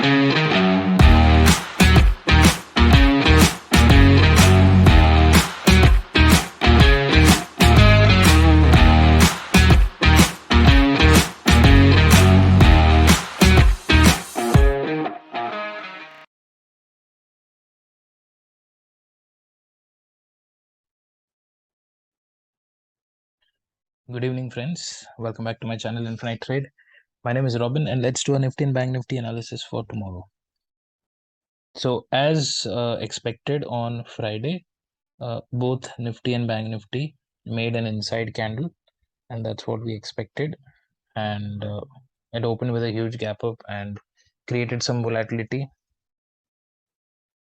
Good evening, friends. Welcome back to my channel, Intraday Trade. My name is Robin, and let's do a Nifty and Bank Nifty analysis for tomorrow. So, as expected on Friday, both Nifty and Bank Nifty made an inside candle, and that's what we expected. And it opened with a huge gap up and created some volatility.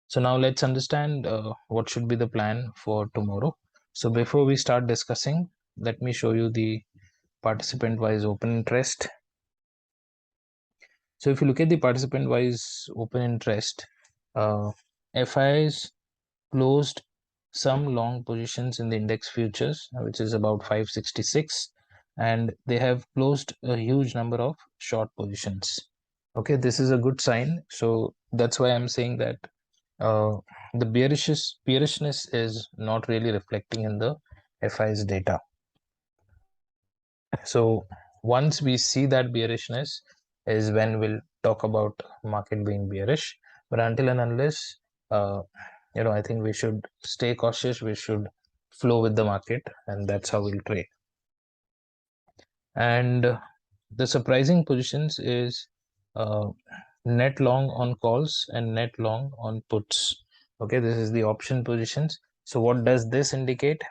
So now let's understand what should be the plan for tomorrow. So before we start discussing, let me show you the participant-wise open interest. So if you look at the participant-wise open interest, FIs closed some long positions in the index futures, which is about 566, and they have closed a huge number of short positions. Okay, this is a good sign. So that's why I'm saying that the bearishness is not really reflecting in the FI's data. So once we see that bearishness is when we'll talk about market being bearish. But until and unless, I think we should stay cautious. We should flow with the market, and that's how we'll trade. And the surprising positions is net long on calls and net long on puts. Okay, this is the option positions. So what does this indicate?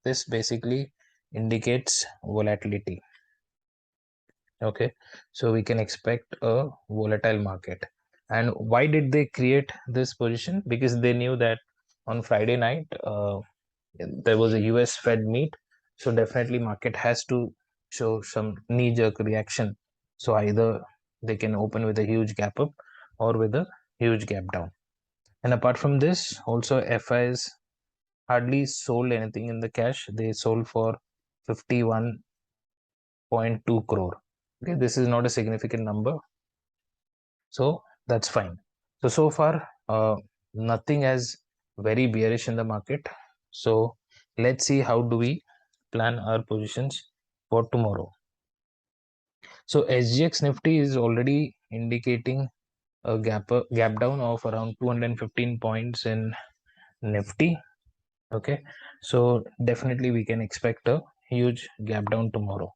This basically indicates volatility. Okay, so we can expect a volatile market. And why did they create this position? Because they knew that on Friday night there was a US Fed meet, so definitely market has to show some knee-jerk reaction. So either they can open with a huge gap up or with a huge gap down. And apart from this, also FIs hardly sold anything in the cash. They sold for 51.2 crore. Okay, this is not a significant number, so that's fine. So far nothing as very bearish in the market. So let's see how do we plan our positions for tomorrow. So SGX Nifty is already indicating a gap down of around 215 points in Nifty. Okay, so definitely we can expect a huge gap down tomorrow.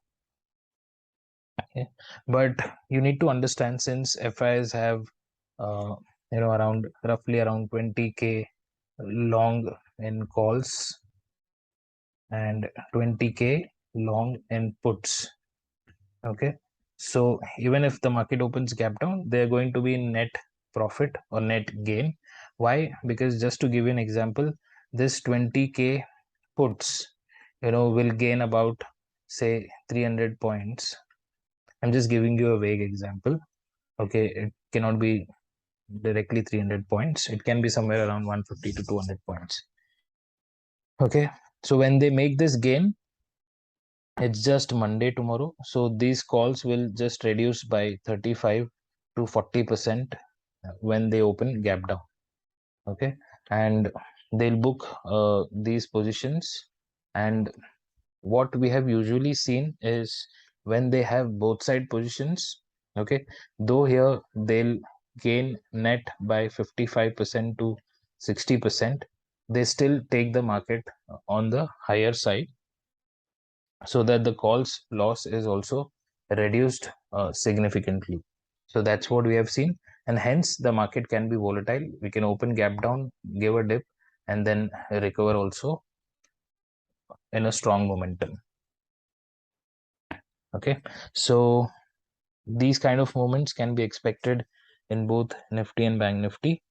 Okay, but you need to understand, since FIs have roughly around 20k long in calls and 20k long in puts. Okay, so even if the market opens gap down, they're going to be net profit or net gain. Why? Because just to give you an example, this 20k puts will gain about, say, 300 points. I'm just giving you a vague example. Okay, it cannot be directly 300 points. It can be somewhere around 150 to 200 points. Okay, so when they make this gain, it's just Monday tomorrow, so these calls will just reduce by 35 to 40% when they open gap down. Okay, and they'll book these positions. And what we have usually seen is when they have both side positions, okay, though here they'll gain net by 55% to 60%, they still take the market on the higher side, so that the calls loss is also reduced significantly. So that's what we have seen, and hence the market can be volatile. We can open gap down, give a dip, and then recover also in a strong momentum. Okay, so these kind of movements can be expected in both Nifty and Bank Nifty.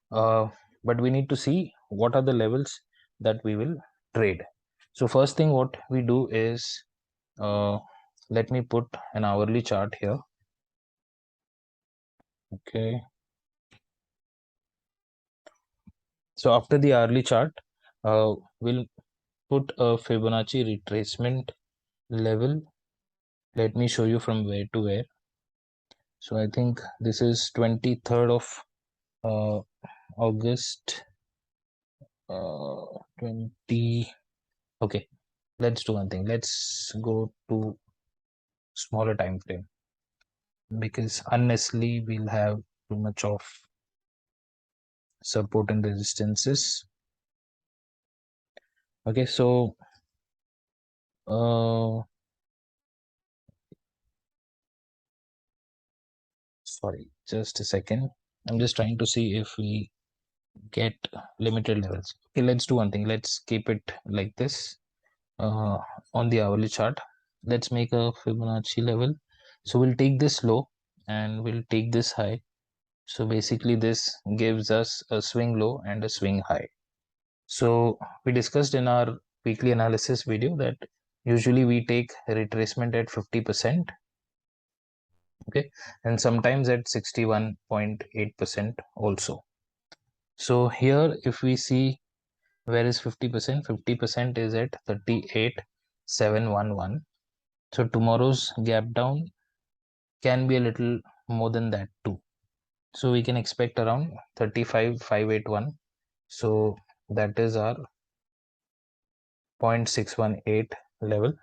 But we need to see what are the levels that we will trade. So first thing what we do is, let me put an hourly chart here. Okay, so after the hourly chart, we'll put a Fibonacci retracement level. Let me show you from where to where. So I think this is 23rd of August 20. Okay, let's do one thing. Let's go to smaller time frame, because unnecessarily we'll have too much of support and resistances. Okay, so sorry, just a second. I'm just trying to see if we get limited levels. Okay, let's do one thing. Let's keep it like this. On the hourly chart, let's make a Fibonacci level. So we'll take this low and we'll take this high. So basically this gives us a swing low and a swing high. So we discussed in our weekly analysis video that usually we take retracement at 50%, okay, and sometimes at 61.8% also. So here if we see, where is 50%? 50% is at 38,711. So tomorrow's gap down can be a little more than that too. So we can expect around 35,581. So that is our 0.618 level.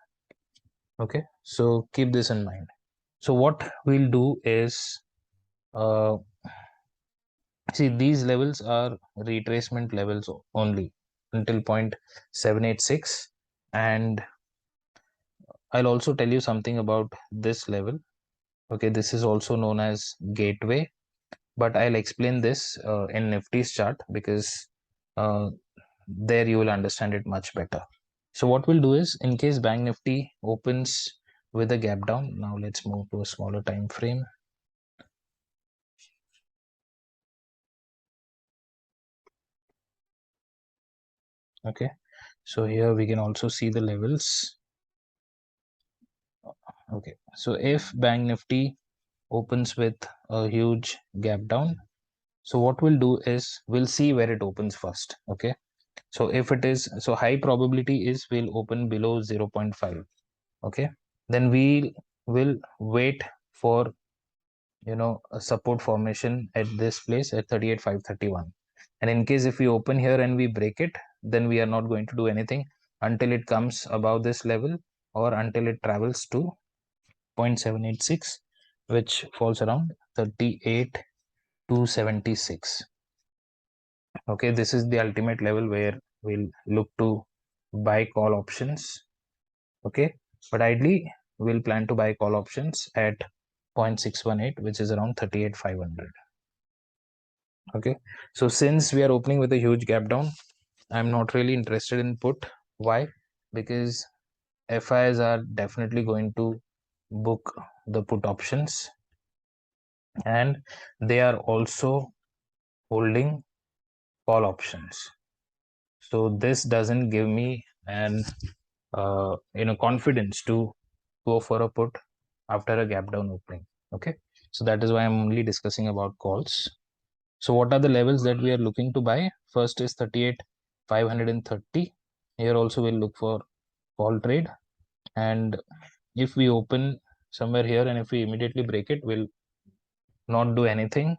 Okay, so keep this in mind. So what we'll do is, see, these levels are retracement levels only until 0.786, and I'll also tell you something about this level. Okay, this is also known as gateway, but I'll explain this in Nifty's chart, because there you will understand it much better. So what we'll do is, in case Bank Nifty opens with a gap down, now let's move to a smaller time frame. Okay, so here we can also see the levels. Okay, so if Bank Nifty opens with a huge gap down, so what we'll do is we'll see where it opens first. Okay, so if it is, so high probability is we'll open below 0.5. Okay, then we will wait for, a support formation at this place at 38,531. And in case if we open here and we break it, then we are not going to do anything until it comes above this level, or until it travels to 0.786, which falls around 38,276. Okay, this is the ultimate level where we'll look to buy call options. Okay, but ideally we'll plan to buy call options at 0.618, which is around 38,500. Okay, so since we are opening with a huge gap down, I'm not really interested in put. Why? Because FIs are definitely going to book the put options, and they are also holding call options. So this doesn't give me an confidence to go for a put after a gap down opening. Okay, so that is why I'm only discussing about calls. So what are the levels that we are looking to buy? First is 38,530. Here also we'll look for call trade, and if we open somewhere here and if we immediately break it, we'll not do anything.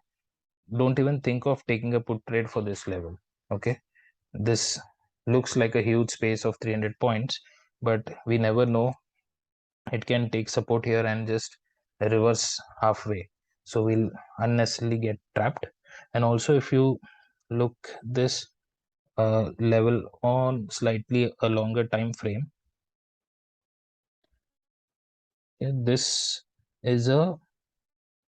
Don't even think of taking a put trade for this level. Okay, this looks like a huge space of 300 points, but we never know, it can take support here and just reverse halfway, so we'll unnecessarily get trapped. And also if you look this level on slightly a longer time frame, this is a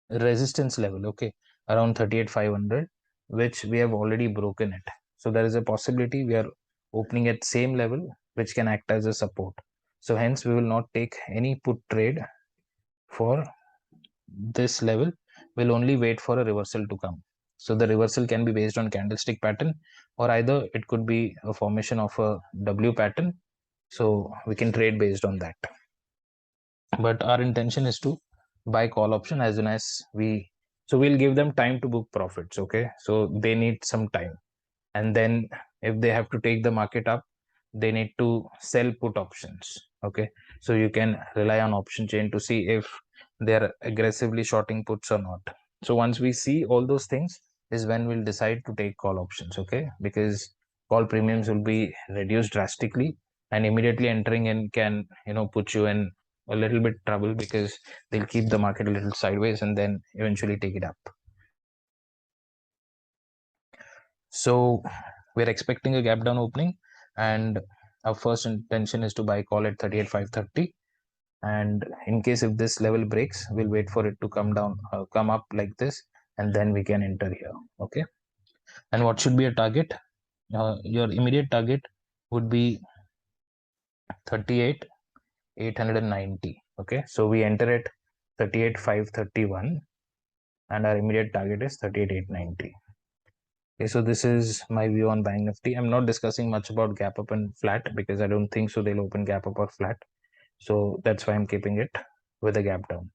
resistance level, okay, around 38,500, which we have already broken it. So there is a possibility we are opening at same level, which can act as a support. So hence we will not take any put trade for this level. We'll only wait for a reversal to come. So the reversal can be based on candlestick pattern, or either it could be a formation of a W pattern. So we can trade based on that. But our intention is to buy call option as soon as so we'll give them time to book profits. Okay, so they need some time, and then if they have to take the market up, they need to sell put options. Okay, so you can rely on option chain to see if they're aggressively shorting puts or not. So once we see all those things is when we'll decide to take call options, okay? Because call premiums will be reduced drastically, and immediately entering in can, put you in a little bit trouble, because they'll keep the market a little sideways and then eventually take it up. So we're expecting a gap down opening, and our first intention is to buy call at 38,530. And in case if this level breaks, we'll wait for it to come down, come up like this, and then we can enter here. Okay. And what should be a target? Your immediate target would be 38,890. Okay, so we enter at 38,531, and our immediate target is 38,890. Okay, so this is my view on Bank Nifty. I'm not discussing much about gap up and flat, because I don't think so they'll open gap up or flat. So that's why I'm keeping it with a gap down.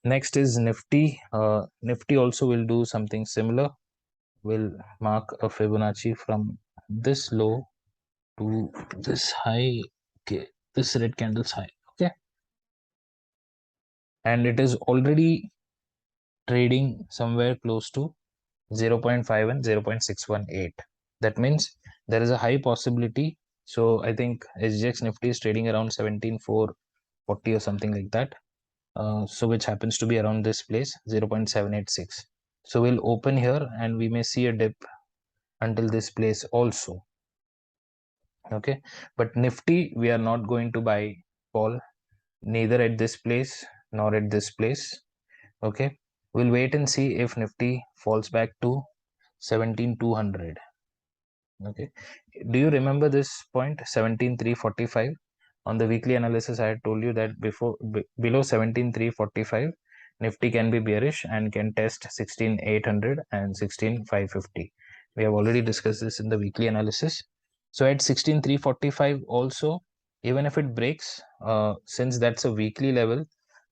Next is Nifty. Nifty also will do something similar. Will mark a Fibonacci from this low to this high. Okay, this red candle's high. Okay, and it is already trading somewhere close to 0.5 and 0.618. That means there is a high possibility. So I think SGX Nifty is trading around 17,440 or something like that. So which happens to be around this place, 0.786. So we'll open here and we may see a dip until this place also. Okay, but Nifty we are not going to buy call neither at this place nor at this place. Okay, we'll wait and see if Nifty falls back to 17,200. Okay, do you remember this point, 17,345? On the weekly analysis I had told you that below 17,345 Nifty can be bearish and can test 16,800 and 16,550. We have already discussed this in the weekly analysis. So at 16,345 also, even if it breaks, since that's a weekly level,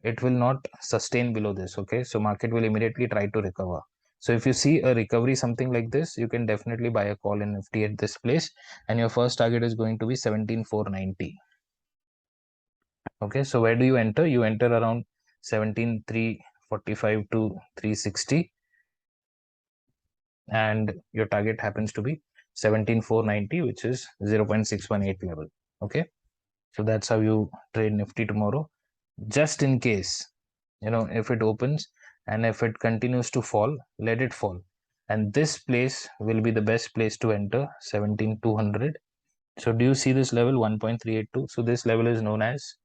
it will not sustain below this. Okay, so market will immediately try to recover. So if you see a recovery something like this, you can definitely buy a call in Nifty at this place, and your first target is going to be 17,490. Okay, so where do you enter? You enter around 17,345 to 360, and your target happens to be 17,490, which is 0.618 level. Okay, so that's how you trade Nifty tomorrow. Just in case, if it opens and if it continues to fall, let it fall, and this place will be the best place to enter, 17,200. So do you see this level, 1.382? So this level is known as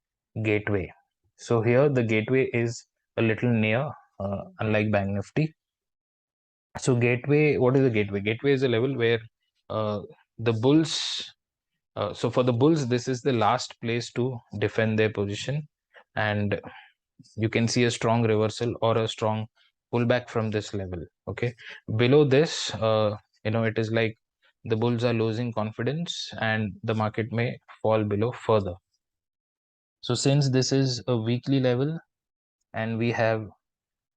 gateway. So here the gateway is a little near, unlike Bank Nifty. So gateway, what is the gateway? Gateway is a level where the bulls, so for the bulls, this is the last place to defend their position, and you can see a strong reversal or a strong pullback from this level. Okay, below this, it is like the bulls are losing confidence and the market may fall below further. So since this is a weekly level and we have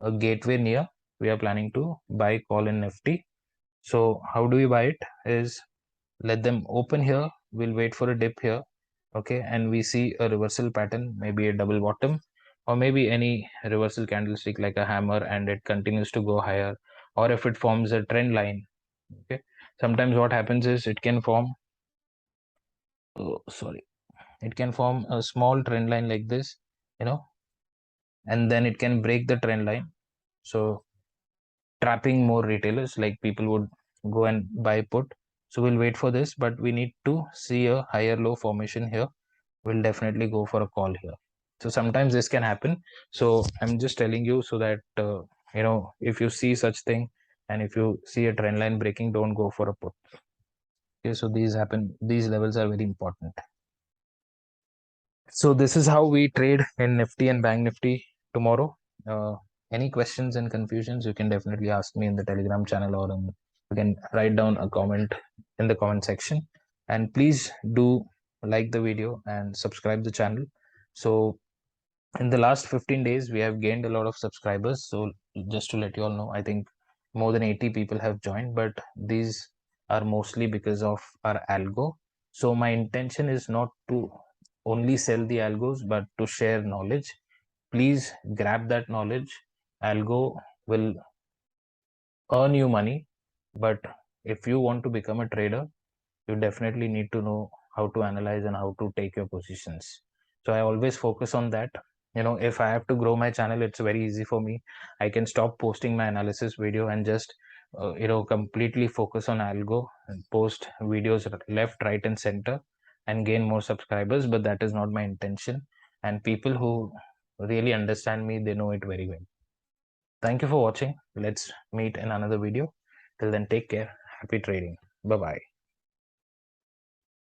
a gateway near, we are planning to buy call in Nifty. So how do we buy it? Is let them open here, we'll wait for a dip here. Okay, and we see a reversal pattern, maybe a double bottom, or maybe any reversal candlestick like a hammer, and it continues to go higher, or if it forms a trend line. Okay, sometimes what happens is it can form, it can form a small trend line like this, and then it can break the trend line, so trapping more retailers, like people would go and buy put. So we'll wait for this, but we need to see a higher low formation here. We'll definitely go for a call here. So sometimes this can happen, so I'm just telling you so that if you see such thing and if you see a trend line breaking, don't go for a put. Okay, so these levels are very important. So this is how we trade in Nifty and Bank Nifty tomorrow. Any questions and confusions, you can definitely ask me in the Telegram channel, or you can write down a comment in the comment section. And please do like the video and subscribe the channel. So in the last 15 days, we have gained a lot of subscribers. So just to let you all know, I think more than 80 people have joined, but these are mostly because of our algo. So my intention is not to only sell the algos, but to share knowledge. Please grab that knowledge. Algo will earn you money, but if you want to become a trader, you definitely need to know how to analyze and how to take your positions. So I always focus on that. If I have to grow my channel, it's very easy for me. I can stop posting my analysis video and just completely focus on algo and post videos left, right, and center and gain more subscribers. But that is not my intention, and people who really understand me, they know it very well. Thank you for watching. Let's meet in another video. Till then, take care. Happy trading. Bye bye.